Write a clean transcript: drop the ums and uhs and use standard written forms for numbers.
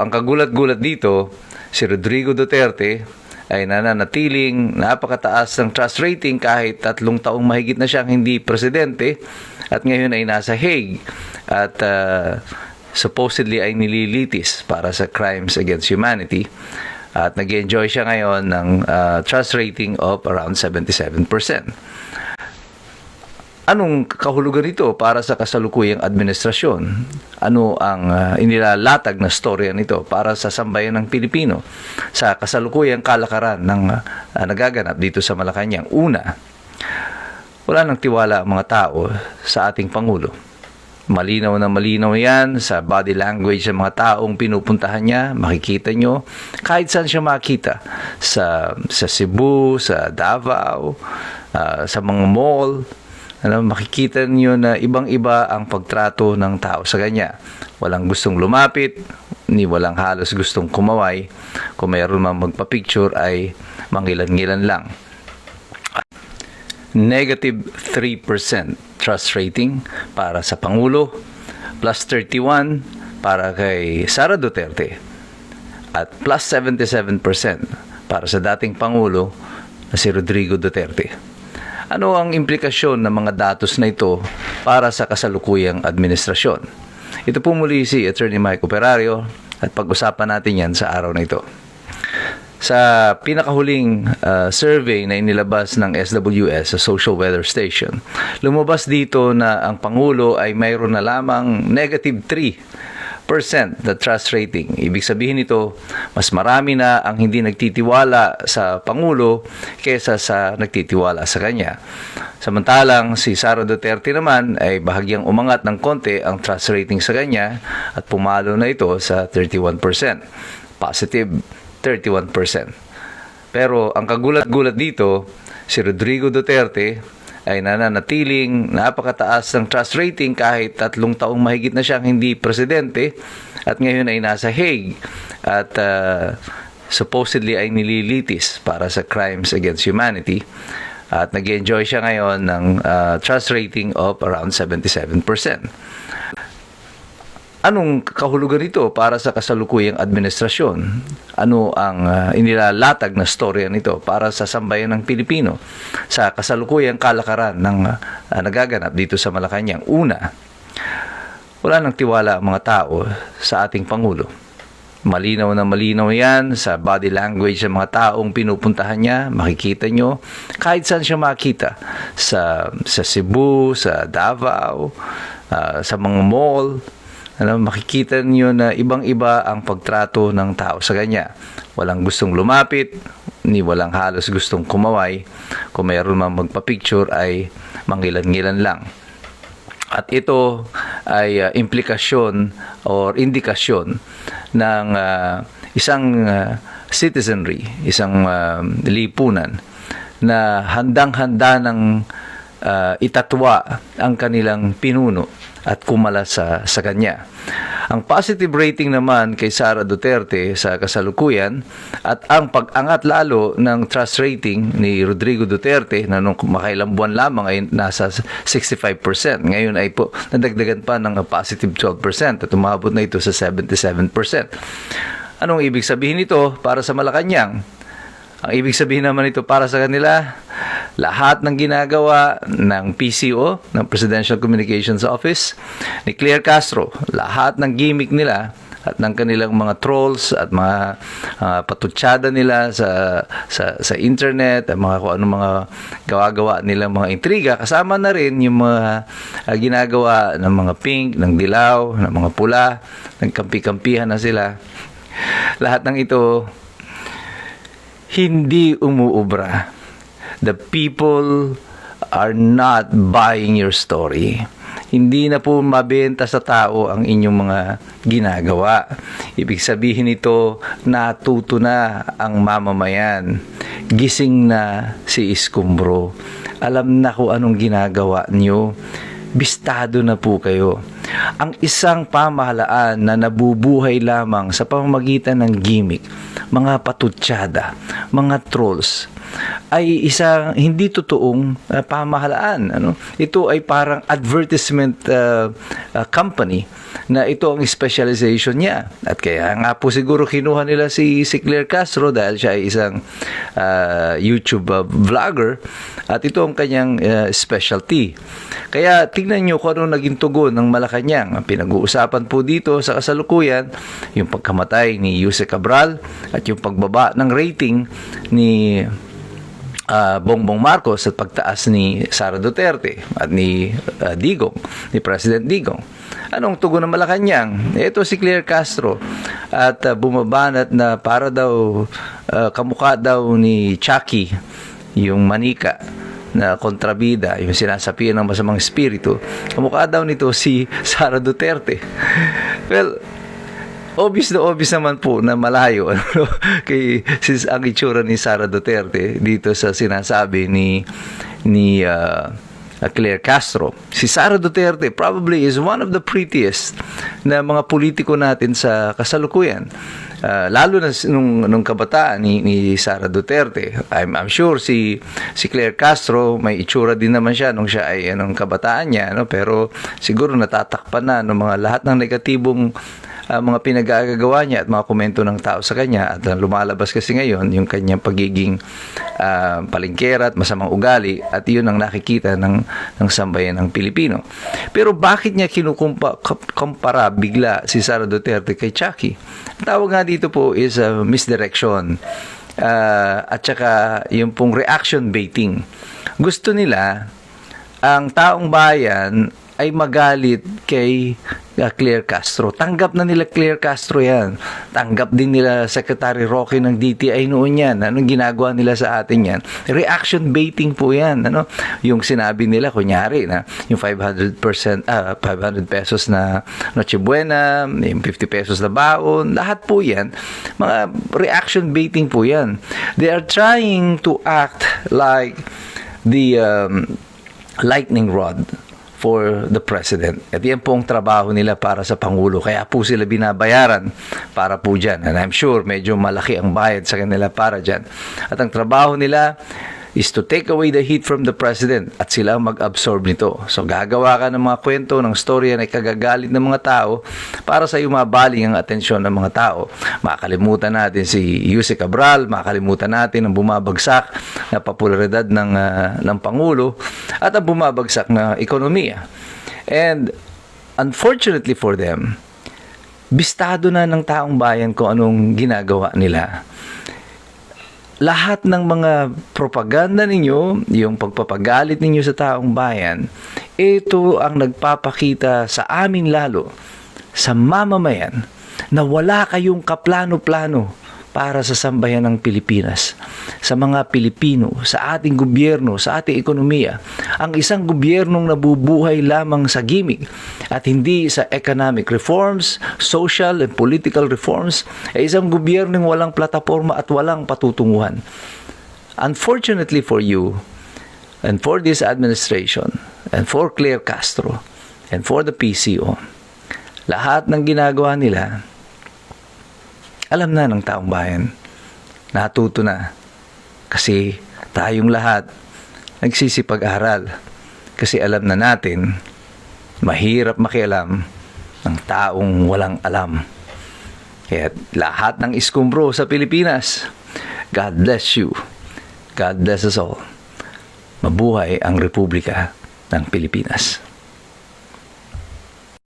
ang kagulat-gulat dito, si Rodrigo Duterte ay nananatiling napakataas ng trust rating kahit 3 taong mahigit na siyang hindi presidente at ngayon ay nasa Hague at supposedly ay nililitis para sa crimes against humanity at nag-enjoy siya ngayon ng trust rating of around 77%. Anong kahulugan nito para sa kasalukuyang administrasyon? Ano ang inilalatag na storya nito para sa sambayan ng Pilipino sa kasalukuyang kalakaran ng nagaganap dito sa Malacanang? Una, wala nang tiwala ang mga tao sa ating Pangulo. Malinaw na malinaw yan sa body language ng mga taong pinupuntahan niya. Makikita nyo kahit saan siya makita, sa Cebu, sa Davao, sa mga mall. Makikita niyo na ibang-iba ang pagtrato ng tao sa kanya. Walang gustong lumapit, ni walang halos gustong kumaway. Kung mayroon mang magpa-picture ay mangilan-ngilan lang. Negative 3% trust rating para sa Pangulo, plus 31 para kay Sara Duterte, at plus 77% para sa dating Pangulo na si Rodrigo Duterte. Ano ang implikasyon ng mga datos na ito para sa kasalukuyang administrasyon? Ito po muli si Attorney Mike Operario at pag-usapan natin yan sa araw na ito. Sa pinakahuling survey na inilabas ng SWS sa Social Weather Station, lumabas dito na ang Pangulo ay mayroon na lamang negative 3% the trust rating. Ibig sabihin nito, mas marami na ang hindi nagtitiwala sa Pangulo kesa sa nagtitiwala sa kanya. Samantalang si Sara Duterte naman ay bahagyang umangat ng konti ang trust rating sa kanya at pumalo na ito sa 31%. Positive 31%. Pero ang kagulat-gulat dito, si Rodrigo Duterte ay nananatiling napakataas ng trust rating kahit 3 taong mahigit na siyang hindi presidente at ngayon ay nasa Hague at supposedly ay nililitis para sa crimes against humanity at nag-enjoy siya ngayon ng trust rating of around 77%. Anong kahulugan nito para sa kasalukuyang administrasyon? Ano ang inilalatag na storya nito para sa sambayan ng Pilipino sa kasalukuyang kalakaran ng nagaganap dito sa Malacanang? Una, wala nang tiwala ang mga tao sa ating Pangulo. Malinaw na malinaw yan sa body language ng mga taong pinupuntahan niya. Makikita nyo kahit saan siya makita, sa Cebu, sa Davao, sa mga mall. Makikita niyo na ibang-iba ang pagtrato ng tao sa kanya. Walang gustong lumapit, ni walang halos gustong kumaway. Kung mayroon mang magpa-picture ay mangilan-ngilan lang. At ito ay implikasyon or indikasyon ng isang citizenry, isang lipunan na handang-handa ng itatwa ang kanilang pinuno at kumala sa kanya. Ang positive rating naman kay Sara Duterte sa kasalukuyan at ang pag-angat lalo ng trust rating ni Rodrigo Duterte na nung makailang buwan lamang ay nasa 65%. Ngayon ay po nadagdagan pa ng positive 12% at umabot na ito sa 77%. Anong ibig sabihin nito para sa Malacanang? Ang ibig sabihin naman ito para sa kanila, lahat ng ginagawa ng PCO, ng Presidential Communications Office, ni Claire Castro, lahat ng gimmick nila at ng kanilang mga trolls at mga patutsada nila sa internet, at mga kung anong mga gawa-gawa nilang mga intriga, kasama na rin yung mga ginagawa ng mga pink, ng dilaw, ng mga pula, nagkampi-kampihan na sila. Lahat ng ito hindi umuubra. The people are not buying your story. Hindi na po mabenta sa tao ang inyong mga ginagawa. Ibig sabihin nito, natuto na ang mamamayan. Gising na si Escombro. Alam na kung anong ginagawa nyo. Bistado na po kayo. Ang isang pamahalaan na nabubuhay lamang sa pamamagitan ng gimmick, mga patutsada, mga trolls, ay isang hindi totoong pamahalaan. Ano? Ito ay parang advertisement company na ito ang specialization niya. At kaya nga po siguro kinuha nila si Claire Castro dahil siya ay isang YouTube vlogger at ito ang kanyang specialty. Kaya tingnan nyo kung ano naging tugon ng Malacanang. Ang pinag-uusapan po dito sa kasalukuyan, yung pagkamatay ni Jose Cabral at yung pagbaba ng rating ni Bongbong Marcos at pagtaas ni Sara Duterte at ni Digong, ni President Digong. Anong tugon ng Malacanang? Ito si Claire Castro at bumabanat na para daw kamukha daw ni Chucky, yung manika na kontrabida, yung sinasapian ng masamang espiritu. Kamukha daw nito si Sara Duterte. Well, obvious naman po na malayo kay ang itsura ni Sara Duterte dito sa sinasabi ni Claire Castro. Si Sara Duterte probably is one of the prettiest na mga politiko natin sa kasalukuyan. Lalo na nung kabataan ni Sara Duterte. I'm sure si Claire Castro may itsura din naman siya nung siya ay kabataan niya, no? Pero siguro natatakpan na ng mga lahat ng negatibong mga pinag-aagawa niya at mga komento ng tao sa kanya, at lumalabas kasi ngayon yung kanyang pagiging palingkera at masamang ugali, at yun ang nakikita ng sambayan ng Pilipino. Pero bakit niya kinukumpara bigla si Sara Duterte kay Chucky? Ang tawag nga dito po is misdirection at saka yung pong reaction baiting. Gusto nila ang taong bayan ay magalit kay Claire Castro. Tanggap na nila Claire Castro yan. Tanggap din nila Secretary Roque ng DTI noon yan. Anong ginagawa nila sa atin yan? Reaction baiting po yan. Ano? Yung sinabi nila, kunyari, na yung 500 pesos na Noche Buena, yung 50 pesos na baon, lahat po yan, mga reaction baiting po yan. They are trying to act like the lightning rod for the president. At yan po ang trabaho nila para sa Pangulo. Kaya po sila binabayaran para po dyan. And I'm sure medyo malaki ang bayad sa kanila para dyan. At ang trabaho nila is to take away the heat from the president at sila mag-absorb nito. So gagawa ka ng mga kwento, ng storya na ikagagalit ng mga tao para sa iyo mabaling ang atensyon ng mga tao. Makakalimutan natin si Jose Cabral, makakalimutan natin ang bumabagsak na popularidad ng Pangulo at ang bumabagsak na ekonomiya. And unfortunately for them, bistado na ng taong bayan kung anong ginagawa nila. Lahat ng mga propaganda ninyo, yung pagpapagalit ninyo sa taong bayan, ito ang nagpapakita sa amin lalo, sa mamamayan, na wala kayong kaplano-plano para sa sambayan ng Pilipinas, sa mga Pilipino, sa ating gobyerno, sa ating ekonomiya. Ang isang gobyernong nabubuhay lamang sa gimmick at hindi sa economic reforms, social and political reforms, ay isang gobyernong walang plataforma at walang patutunguhan. Unfortunately for you, and for this administration, and for Claire Castro, and for the PCO, lahat ng ginagawa nila, alam na ng taong bayan, natuto na, kasi tayong lahat nagsisipag-aral, kasi alam na natin, mahirap makialam ng taong walang alam. Kaya lahat ng iskumbro sa Pilipinas, God bless you, God bless us all. Mabuhay ang Republika ng Pilipinas.